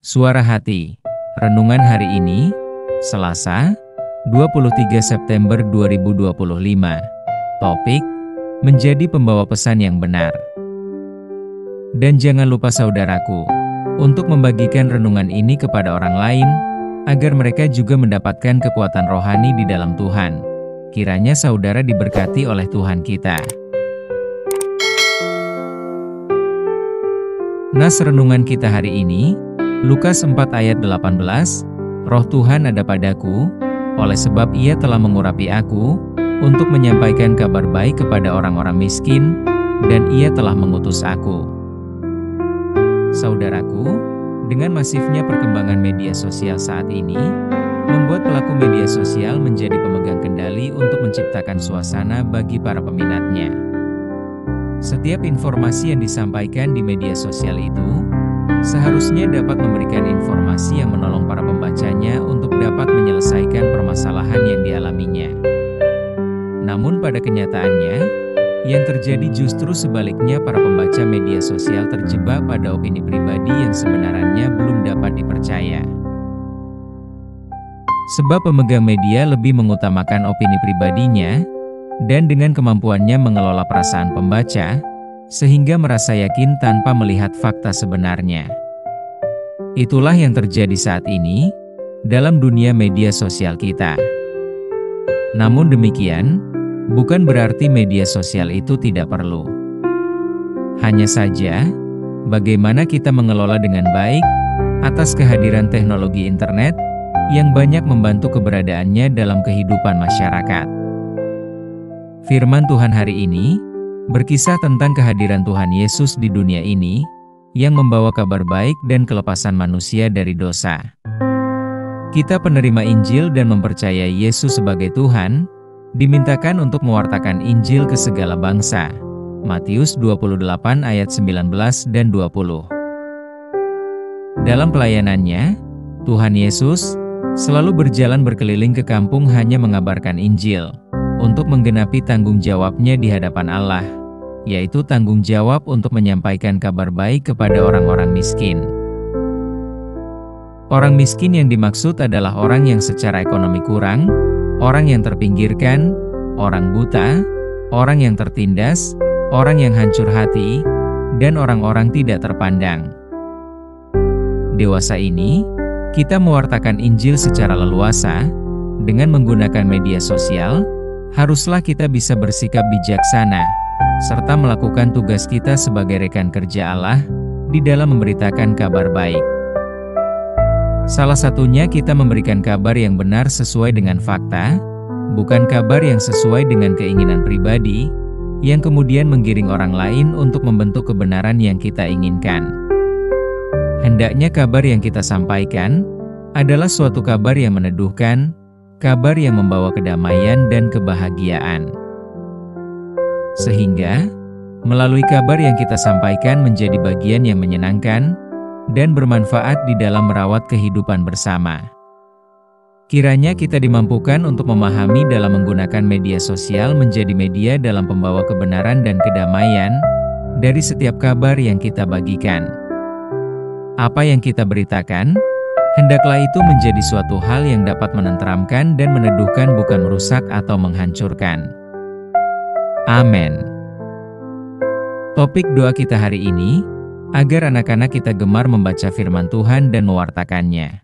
Suara Hati. Renungan hari ini, Selasa, 23 September 2025. Topik, menjadi pembawa pesan yang benar. Dan jangan lupa saudaraku, untuk membagikan renungan ini kepada orang lain, agar mereka juga mendapatkan kekuatan rohani di dalam Tuhan. Kiranya saudara diberkati oleh Tuhan kita. Nas renungan kita hari ini, Lukas 4 ayat 18, Roh Tuhan ada padaku, oleh sebab Ia telah mengurapi aku, untuk menyampaikan kabar baik kepada orang-orang miskin, dan Ia telah mengutus aku. Saudaraku, dengan masifnya perkembangan media sosial saat ini, membuat pelaku media sosial menjadi pemegang kendali untuk menciptakan suasana bagi para peminatnya. Setiap informasi yang disampaikan di media sosial itu, seharusnya dapat memberikan informasi yang menolong para pembacanya untuk dapat menyelesaikan permasalahan yang dialaminya. Namun pada kenyataannya, yang terjadi justru sebaliknya, para pembaca media sosial terjebak pada opini pribadi yang sebenarnya belum dapat dipercaya. Sebab pemegang media lebih mengutamakan opini pribadinya, dan dengan kemampuannya mengelola perasaan pembaca, sehingga merasa yakin tanpa melihat fakta sebenarnya. Itulah yang terjadi saat ini dalam dunia media sosial kita. Namun demikian, bukan berarti media sosial itu tidak perlu. Hanya saja, bagaimana kita mengelola dengan baik atas kehadiran teknologi internet yang banyak membantu keberadaannya dalam kehidupan masyarakat. Firman Tuhan hari ini berkisah tentang kehadiran Tuhan Yesus di dunia ini, yang membawa kabar baik dan kelepasan manusia dari dosa. Kita penerima Injil dan mempercayai Yesus sebagai Tuhan, dimintakan untuk mewartakan Injil ke segala bangsa. Matius 28 ayat 19 dan 20. Dalam pelayanannya, Tuhan Yesus selalu berjalan berkeliling ke kampung hanya mengabarkan Injil, untuk menggenapi tanggung jawabnya di hadapan Allah, yaitu tanggung jawab untuk menyampaikan kabar baik kepada orang-orang miskin. Orang miskin yang dimaksud adalah orang yang secara ekonomi kurang, orang yang terpinggirkan, orang buta, orang yang tertindas, orang yang hancur hati, dan orang-orang tidak terpandang. Dewasa ini, kita mewartakan Injil secara leluasa, dengan menggunakan media sosial. Haruslah kita bisa bersikap bijaksana, serta melakukan tugas kita sebagai rekan kerja Allah, di dalam memberitakan kabar baik. Salah satunya kita memberikan kabar yang benar sesuai dengan fakta, bukan kabar yang sesuai dengan keinginan pribadi, yang kemudian menggiring orang lain untuk membentuk kebenaran yang kita inginkan. Hendaknya kabar yang kita sampaikan, adalah suatu kabar yang meneduhkan, kabar yang membawa kedamaian dan kebahagiaan. Sehingga, melalui kabar yang kita sampaikan menjadi bagian yang menyenangkan, dan bermanfaat di dalam merawat kehidupan bersama. Kiranya kita dimampukan untuk memahami dalam menggunakan media sosial menjadi media dalam pembawa kebenaran dan kedamaian, dari setiap kabar yang kita bagikan. Apa yang kita beritakan, hendaklah itu menjadi suatu hal yang dapat menenteramkan dan meneduhkan, bukan merusak atau menghancurkan. Amin. Topik doa kita hari ini, agar anak-anak kita gemar membaca firman Tuhan dan mewartakannya.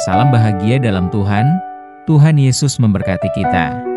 Salam bahagia dalam Tuhan, Tuhan Yesus memberkati kita.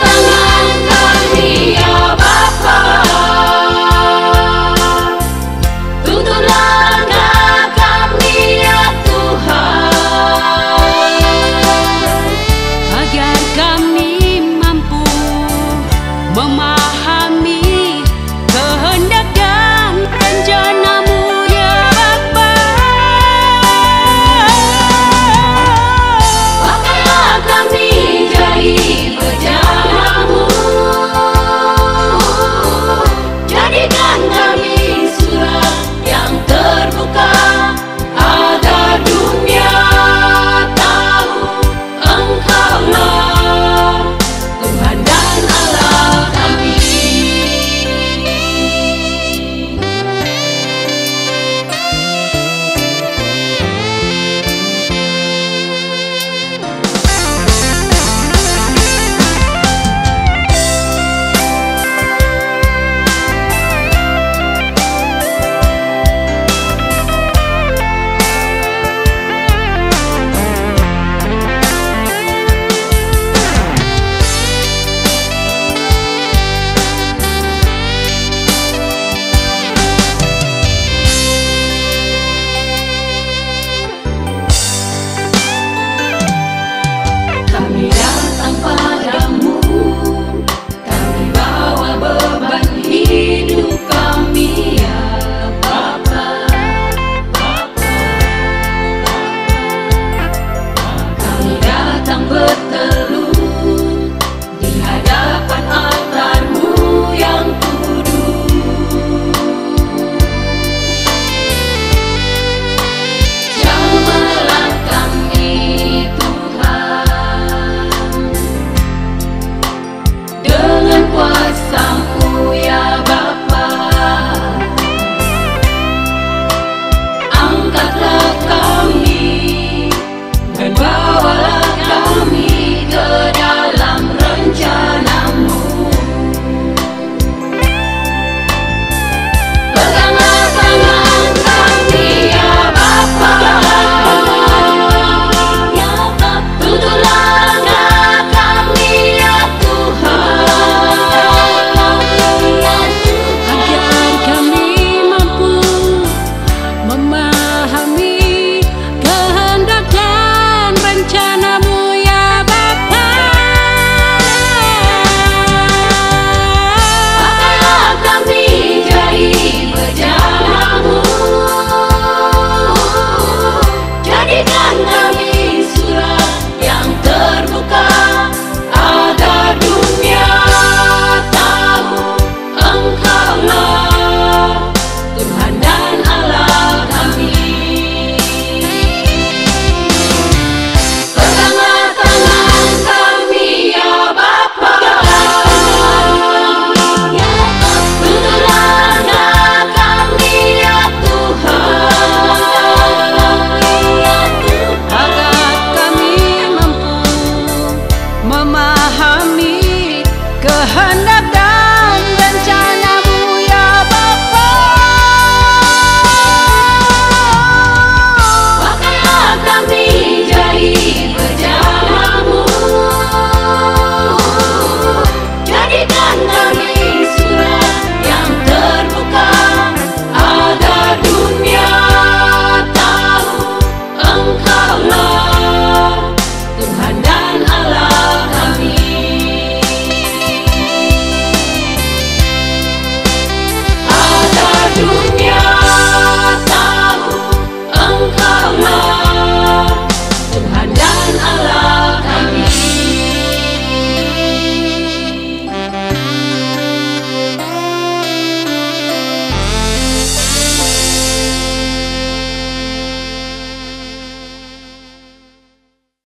tangan kami ya Bapa, tuntun langkah kami ya Tuhan, agar kami mampu memahami kehendak dan rencana-Mu ya Bapa. Pakailah kami jadi berjalan-Mu, jadikan kami surat yang terbuka, agar dunia tahu Engkaulah Tuhan dan Allah kami. Kami datang padamu, kami bawa beban hidup kami ya Bapa. Kami datang bertelut di hadapan altar-Mu yang kudus. Jamalah kami Tuhan, dengan kuasa-Mu ya Bapa. Angkatlah kami dan bawalah kami ke dalam rencana-Mu. Peganglah tangan kami ya Bapa, tuntun langkah kami ya Tuhan, agar kami mampu memahami kehendak dan rencana-Mu ya Bapa. Pakailah kami jadi berjalan-Mu, jadikan kami surat yang terbuka, agar dunia tahu Engkaulah Tuhan dan Allah kami. Peganglah tangan kami ya Bapa, tuntun langkah kami ya Tuhan, agar kami mampu memahami kehendak